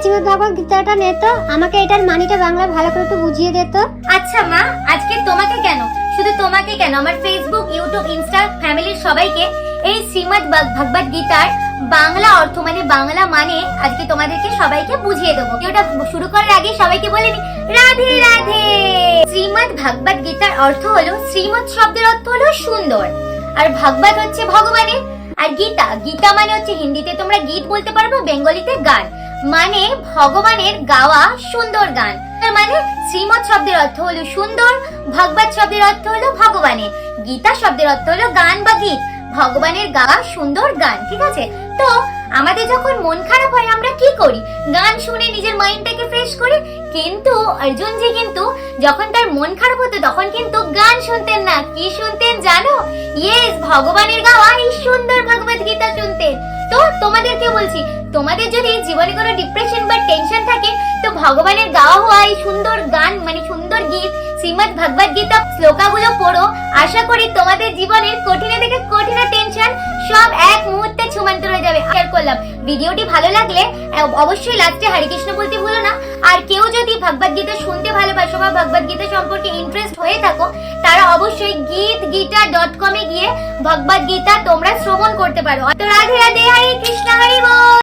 শ্রীমদ ভগবত গীতাটা নে তো, আমাকে এটার মানেটা বাংলা ভালো করে একটু বুঝিয়ে দে তো। আচ্ছা মা, আজকে তোমাকে কেন, শুধু তোমাকে কেন, আমার ফেসবুক, ইউটিউব, ইনস্টা ফ্যামিলির সবাইকে এই শ্রীমদ ভগবত গীতার বাংলা অর্থ মানে বাংলা মানে আজকে তোমাদেরকে সবাইকে বুঝিয়ে দেবো। ওটা শুরু করার আগে সবাইকে বলে নি রাধে রাধে। শ্রীমদ ভগবত গীতার অর্থ হলো, শ্রীমদ শব্দের অর্থ হলো সুন্দর, আর ভগবত হচ্ছে ভগবানের, আর গীতা, গীতা মানে হচ্ছে হিন্দিতে তোমরা গীত বলতে পারবো, বেঙ্গলিতে গান, মানে ভগবানের গাওয়া সুন্দর গান। তার মানে শ্রীমদ শব্দের অর্থ হলো সুন্দর, ভগবত শব্দের অর্থ হলো ভগবানের, গীতা শব্দের অর্থ হলো গান বা গীত, ভগবানের গাওয়া সুন্দর গান। ঠিক আছে? তো আমাদের যখন মন খারাপ হয় আমরা কি করি? গান শুনে নিজের মাইন্ডটাকে ফ্রেশ করি। কিন্তু অর্জুনজি কিন্তু যখন তার মন খারাপ হতো তখন কিন্তু গান শুনতেন না, কি শুনতেন জানো? ইয়েস, ভগবানের গাওয়া এই সুন্দর ভগবত গীতা শুনতেন। তো তোমাদেরকে বলছি, তোমাদের যদি জীবনে কোনো ডিপ্রেশন বা টেনশন থাকে, তো ভগবানের গাওয়া হওয়া এই সুন্দর গান মানে সুন্দর গীত শ্রীমদ ভগবত গীতা শ্লোকাগুলো পড়ো। আশা করি তোমাদের জীবনের কঠিনে থেকে কঠিন টেনশন সব এক মুহূর্তে ছুমন্ত হয়ে যাবে। শেয়ার করলাম। ভিডিওটি ভালো লাগলে অবশ্যই লাস্টে হরে কৃষ্ণ বলতে ভুলো না। আর কেউ যদি ভগবত গীতা শুনতে ভালোবাসো বা ভগবত গীতা সম্পর্কে ইন্টারেস্ট হয়ে থাকো, তারা অবশ্যই গীতগীতা.com এ গিয়ে ভগবত গীতা তোমরা শ্রবণ করতে পারো। তো রাধে রাধে, হরে কৃষ্ণ, হরি বল।